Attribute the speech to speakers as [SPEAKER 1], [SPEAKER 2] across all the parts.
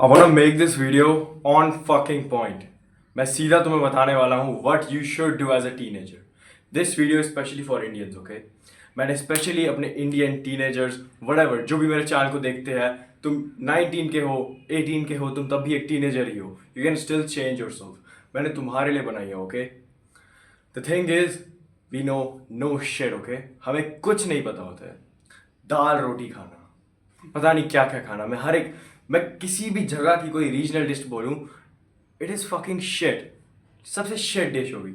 [SPEAKER 1] I wanna make this video on fucking point. मैं सीधा तुम्हें बताने वाला हूँ what you should do as a teenager. This video is specially for Indians, okay? मैंने specially अपने इंडियन टीनेजर्स whatever जो भी मेरे चैनल को देखते हैं, तुम 19 के हो 18 के हो, तुम तब भी एक टीनेजर ही हो. You can still change yourself. मैंने तुम्हारे लिए बनाई है, okay? The thing is, we know no shit, okay? हमें कुछ नहीं पता होता है. दाल रोटी खाना, पता नहीं क्या क्या खाना. मैं किसी भी जगह की कोई रीजनल डिश बोलूँ, इट इज़ फकिंग शिट. सबसे शिट डिश होगी.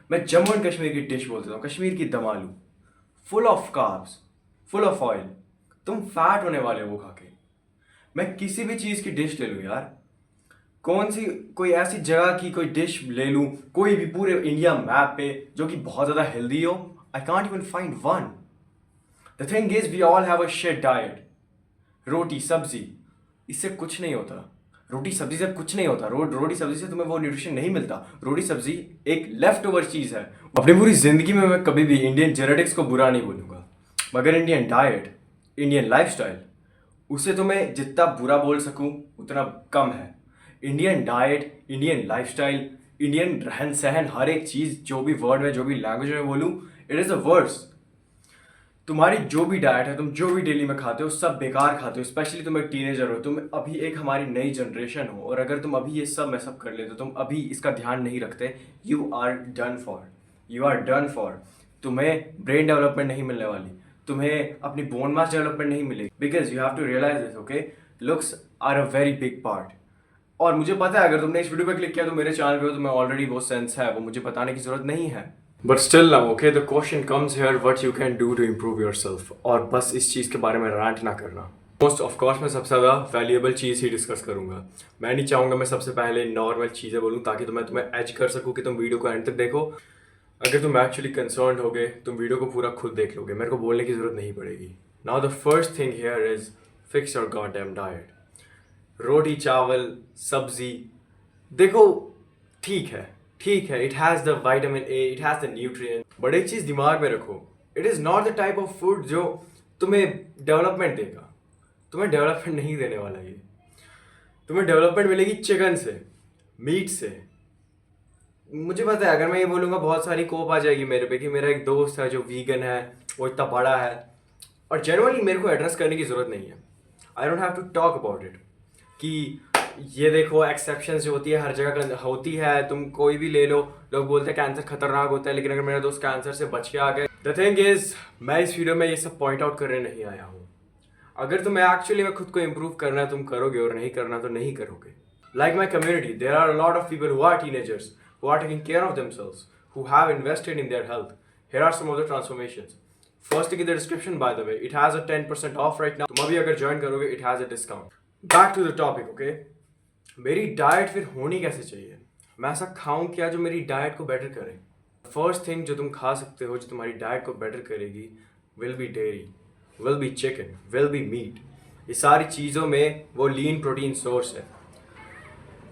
[SPEAKER 1] मैं जम्मू एंड कश्मीर की डिश बोलता हूँ, कश्मीर की दम आलू, full of carbs, full of oil. तुम फैट होने वाले हो वो खा के. मैं किसी भी चीज़ की डिश ले लूँ यार, कोई ऐसी जगह की कोई डिश ले लूँ, कोई भी पूरे इंडिया मैप पे जो कि बहुत ज़्यादा हेल्दी हो, I can't even find one. The thing is we all have a shit diet. रोटी सब्जी, इससे कुछ नहीं होता. रोटी सब्जी से कुछ नहीं होता. रोटी सब्जी से तुम्हें वो न्यूट्रिशन नहीं मिलता. रोटी सब्जी एक लेफ्ट ओवर चीज़ है. अपनी पूरी ज़िंदगी में मैं कभी भी इंडियन जेनेटिक्स को बुरा नहीं बोलूँगा, मगर इंडियन डाइट, इंडियन लाइफस्टाइल, उसे तो मैं जितना बुरा बोल सकूँ उतना कम है. Indian diet, Indian lifestyle, Indian रहन सहन, हर एक चीज़, जो भी वर्ड में, जो भी लैंग्वेज में बोलूँ, इट इज़ अ वर्स. तुम्हारी जो भी डाइट है, तुम जो भी डेली में खाते हो, सब बेकार खाते हो. स्पेशली तुम एक टीनेजर हो, तुम अभी एक हमारी नई जनरेशन हो, और अगर तुम अभी ये सब मैसअप कर लेते हो, तुम अभी इसका ध्यान नहीं रखते, you are done for. You are done for. तुम्हें ब्रेन डेवलपमेंट नहीं मिलने वाली, तुम्हें अपनी बोन मास डेवलपमेंट नहीं मिलेगी. Because you have to realise this, okay? Looks are a very big part. और मुझे पता है अगर तुमने इस वीडियो पर क्लिक किया तो मेरे चैनल पे हो, तुम्हें ऑलरेडी वो सेंस है, वो मुझे बताने की जरूरत नहीं है. But still now, okay, the question comes here, what you can do to improve yourself. और बस इस चीज़ के बारे में रैंट ना करना. मोस्ट ऑफ कोर्स मैं सबसे ज़्यादा वैल्यूएबल चीज़ ही डिस्कस करूंगा. मैं नहीं चाहूँगा मैं सबसे पहले नॉर्मल चीज़ें बोलूँ, ताकि मैं तुम्हें एज कर सकूँ कि तुम वीडियो को एंड तक देखो. अगर तुम एक्चुअली कंसर्न होगे, तुम वीडियो को पूरा खुद देख लोगे, मेरे को बोलने की ज़रूरत नहीं पड़ेगी. Now the first thing here is fix your goddamn diet. रोटी चावल सब्जी, देखो ठीक है, it has the vitamin A, it has the nutrient, but एक चीज़ दिमाग में रखो, it is not the type of food जो तुम्हें डेवलपमेंट देगा. तुम्हें डेवलपमेंट नहीं देने वाला ये. तुम्हें डेवलपमेंट मिलेगी चिकन से, मीट से. मुझे पता है अगर मैं ये बोलूँगा बहुत सारी कोप आ जाएगी मेरे पे कि मेरा एक दोस्त है जो वीगन है, वो इतना बड़ा है, और जनरली मेरे को एड्रेस करने की ज़रूरत नहीं है. I don't have to talk about it कि ये देखो एक्सेप्शंस जो होती है हर जगह होती है. तुम कोई भी ले लो, लोग बोलते हैं कैंसर खतरनाक होता है, लेकिन अगर मेरा दोस्त कैंसर से बच के आ गए. द थिंग इज, मैं इस वीडियो में ये सब पॉइंट आउट करने नहीं आया हूँ. अगर तुम्हें एक्चुअली में खुद को इम्प्रूव करना है, तुम करोगे, और नहीं करना तो नहीं करोगे. Like my community, there are a lot of people who are teenagers, who are taking care of themselves, who have invested in their health. Here are some of the transformations. First thing in the description, by the way, it has a 10% off right now. तुम अभी अगर join करोगे, it has a discount. Back to the topic, okay? मेरी diet फिर होनी कैसे चाहिए? मैं ऐसा खाऊं क्या जो मेरी डाइट को बेटर करे? फर्स्ट थिंग जो तुम खा सकते हो जो तुम्हारी डाइट को बेटर करेगी, will be dairy, will be chicken, will be meat. ये सारी चीज़ों में वो लीन प्रोटीन सोर्स है.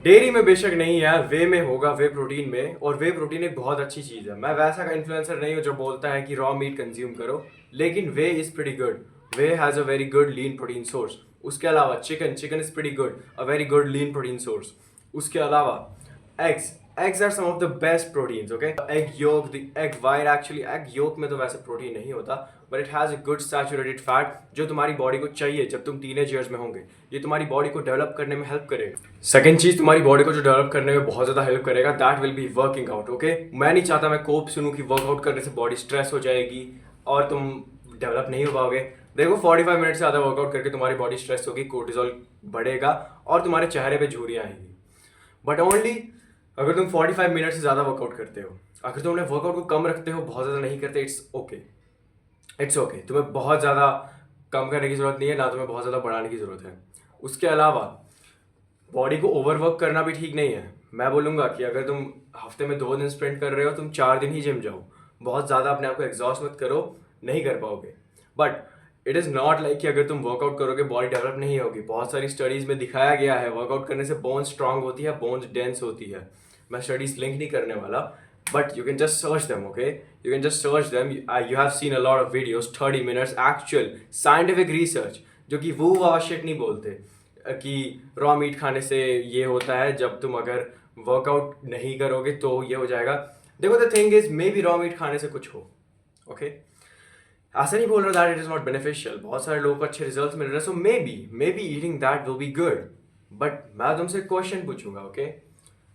[SPEAKER 1] डेयरी में बेशक नहीं है, वे में होगा, वे प्रोटीन में. और वे प्रोटीन एक बहुत अच्छी चीज़ है. मैं वैसा का इन्फ्लुएंसर नहीं हूँ जो बोलता है कि रॉ मीट कंज्यूम करो, लेकिन whey is pretty good. Whey has a very good lean protein source. उसके अलावा chicken is pretty good, a very good lean protein source. उसके अलावा eggs are some of the best proteins, okay? Egg yolk, the egg white, actually egg yolk में तो वैसे protein नहीं होता, but it has a good saturated fat जो तुम्हारी body को चाहिए जब तुम टीनेज ईयर्स में होंगे. ये तुम्हारी बॉडी को डेवलप करने में हेल्प करेगा. सेकंड चीज़ तुम्हारी बॉडी को जो डेवलप करने में बहुत ज़्यादा हेल्प करेगा, that will be working out, okay? मैं नहीं चाहता मैं कोप सुनूँ कि वर्कआउट करने से बॉडी स्ट्रेस हो जाएगी और तुम डेवलप नहीं हो पाओगे. देखो 45 मिनट से ज़्यादा वर्कआउट करके तुम्हारी बॉडी स्ट्रेस होगी, कोर्टिजोल बढ़ेगा और तुम्हारे चेहरे पे झुर्रियाँ आएंगी. बट ओनली अगर तुम 45 मिनट से ज़्यादा वर्कआउट करते हो. अगर तुम अपने वर्कआउट को कम रखते हो, बहुत ज़्यादा नहीं करते, इट्स ओके. तुम्हें बहुत ज़्यादा कम करने की ज़रूरत नहीं है, ना तुम्हें बहुत ज़्यादा बढ़ाने की ज़रूरत है. उसके अलावा बॉडी को ओवरवर्क करना भी ठीक नहीं है. मैं बोलूँगा कि अगर तुम हफ्ते में 2 दिन स्प्रिंट कर रहे हो, तुम 4 दिन ही जिम जाओ. बहुत ज़्यादा अपने आप को एग्जॉस्ट मत करो, नहीं कर पाओगे. But it is not like कि अगर तुम वर्कआउट करोगे बॉडी डेवलप नहीं होगी. बहुत सारी स्टडीज़ में दिखाया गया है वर्कआउट करने से बोन्स स्ट्रांग होती है, बोन्स डेंस होती है. मैं स्टडीज़ लिंक नहीं करने वाला, but you can just search them, okay? You can just search them. You have seen a lot of videos, 30 minutes actual scientific research, जो कि वो वाला शिट नहीं बोलते. कि रॉ मीट खाने से ये होता है, जब तुम अगर वर्कआउट नहीं करोगे तो ये हो जाएगा। देखो the thing is maybe raw meat खाने से कुछ हो, ओके ऐसा नहीं बोल रहा that it is not beneficial, बहुत सारे लोगों को अच्छे रिजल्ट्स मिल रहे हैं, so maybe eating that will be good. But मैं तुमसे क्वेश्चन पूछूंगा, ओके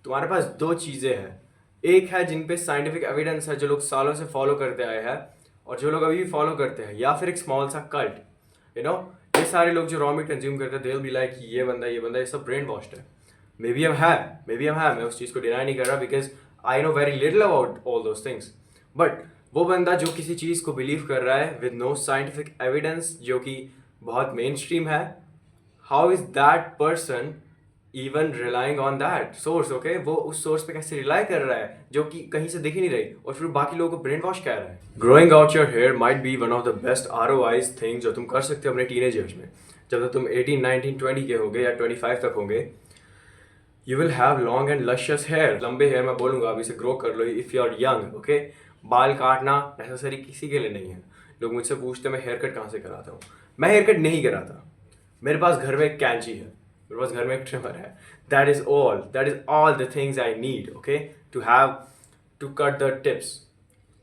[SPEAKER 1] तुम्हारे पास दो चीजें हैं, एक है जिन पे साइंटिफिक एविडेंस है जो लोग सालों से फॉलो करते आए हैं और जो लोग अभी भी फॉलो करते हैं, या फिर एक स्मॉल सा कल्ट। यू नो ये सारे लोग जो रॉ मीट कंज्यूम करते हैं दे विल बी लाइक ये बंदा ये सब ब्रेन वॉश्ड है। मे बी हम है, मैं उस चीज़ को डिनाई नहीं कर रहा because I know very little about all those things. But वो बंदा जो किसी चीज़ को बिलीव कर रहा है विद नो साइंटिफिक एविडेंस जो कि बहुत मेन स्ट्रीम है, how is that person even relying on that source, okay वो उस सोर्स पे कैसे रिलाई कर रहा है जो कि कहीं से दिख ही नहीं रही और फिर बाकी लोगों को ब्रेन वॉश कह रहा है। Growing out your hair might be one of the best ROIs thing जो तुम कर सकते हो अपने टीनेज एज में। जब तक तुम 18, 19, 20 के होंगे या 25 तक होंगे, you will have long and luscious hair. लंबे हेयर मैं बोलूंगा अभी से ग्रो कर लो if you are young, okay बाल काटना नेसेसरी किसी के लिए नहीं है। लोग मुझसे पूछते मैं हेयर कट कहाँ से कराता हूँ, मैं हेयर कट नहीं कराता, मेरे पास घर में एक कैंची है, मेरे पास घर में एक ट्रिमर है, that is all the things I need, okay to have to cut the tips.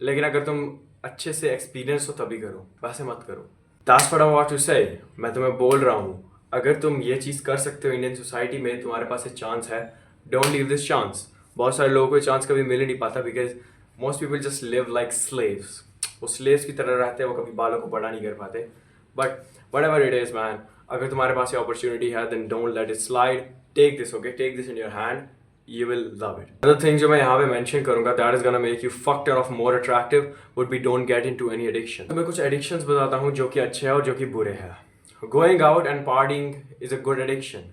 [SPEAKER 1] लेकिन अगर तुम अच्छे से एक्सपीरियंस हो तभी करो, वैसे मत करो। That's what I want to say. मैं तुम्हें बोल रहा हूँ अगर तुम ये चीज़ कर सकते हो इंडियन सोसाइटी में, तुम्हारे पास एक चांस है, डोंट लीव दिस चांस। बहुत सारे लोगों को चांस कभी मिल ही नहीं पाता because most people just live like slaves. वो स्लेव्स की तरह रहते हैं, वो कभी बालों को बड़ा नहीं कर पाते। But whatever it is man, अगर तुम्हारे पास ये अपॉर्चुनिटी है then don't let it slide, take this, okay take this in your hand, you will love it. Another thing जो मैं यहाँ पे mention करूँगा that is gonna make you fuck ton of more attractive would be don't get into any addiction. तो मैं कुछ addictions बताता हूँ जो कि अच्छे हैं और जो कि बुरे हैं। Going out and partying is a good addiction.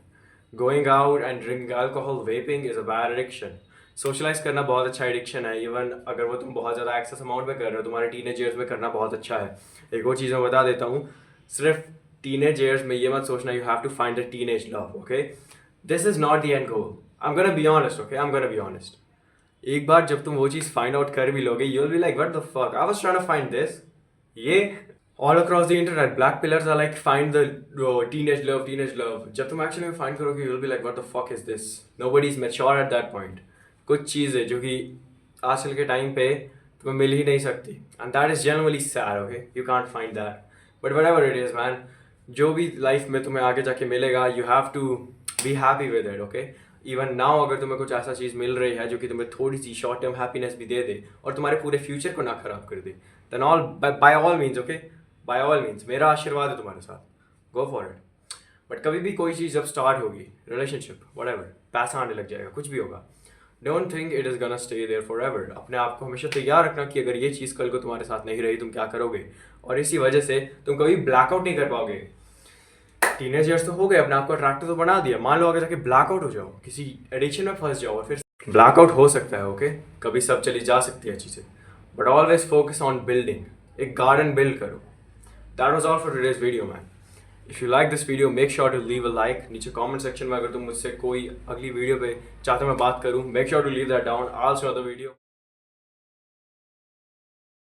[SPEAKER 1] Going out and drinking alcohol, vaping is a bad addiction. Socialize करना बहुत अच्छा एडिक्शन है, इवन अगर वो तुम बहुत ज़्यादा एक्सेस अमाउंट में कर रहे हो, तुम्हारे टीनेज ईयर्स में करना बहुत अच्छा है। एक और चीज़ मैं बता देता हूँ, सिर्फ टीनेज ईयर्स में ये मत सोचना you have to find the teenage love, okay this is not the end goal. I'm gonna be honest, okay? I'm gonna be honest. एक बार जब तुम वो चीज़ फाइंड आउट कर भी लोगे, you'll be like, what the fuck? I was trying to find this. ये all across the internet, black pillars are like, find the teenage love, teenage love. जब तुम एक्चुअली में फाइंड करोगे, you'll be like, what the fuck is this? Nobody is mature at that point. कुछ चीज़ें जो कि आजकल के टाइम पे तुम्हें मिल ही नहीं सकती, and that is genuinely sad, okay? You can't find that. But whatever it is, man, जो भी लाइफ में तुम्हें आगे जाके मिलेगा, you have to be happy with it, okay? Even now अगर तुम्हें कुछ ऐसा चीज़ मिल रही है जो कि तुम्हें थोड़ी सी शॉर्ट टर्म हैप्पीनेस भी दे दे और तुम्हारे पूरे फ्यूचर को ना खराब कर दे, then all by all means, okay by all means मेरा आशीर्वाद है तुम्हारे साथ, गो फॉर इट। बट कभी भी कोई चीज़ जब स्टार्ट होगी, रिलेशनशिप व्हाटएवर, पैसा आने लग जाएगा, कुछ भी होगा, don't think it is gonna stay there forever. अपने आप को हमेशा तैयार रखना कि अगर ये चीज़ कल को तुम्हारे साथ नहीं रही तुम क्या करोगे, और इसी वजह से तुम कभी ब्लैकआउट नहीं कर पाओगे। टीनेज ईयर्स तो हो गए, अपने आप को अट्रैक्टिव तो बना दिया, मान लो अगर जाके ब्लैकआउट हो जाओ, किसी एडिक्शन में फंस जाओ और फिर ब्लैकआउट हो सकता है, ओके कभी सब चली जा सकती है चीज़ें, but always focus on building, एक गार्डन बिल्ड करो। That was all for today's video man. If you like this video make sure to leave a like. नीचे कमेंट सेक्शन में अगर तुम मुझसे कोई अगली वीडियो पे चाहते हो मैं बात करूँ, make sure to leave that down. I will show the video.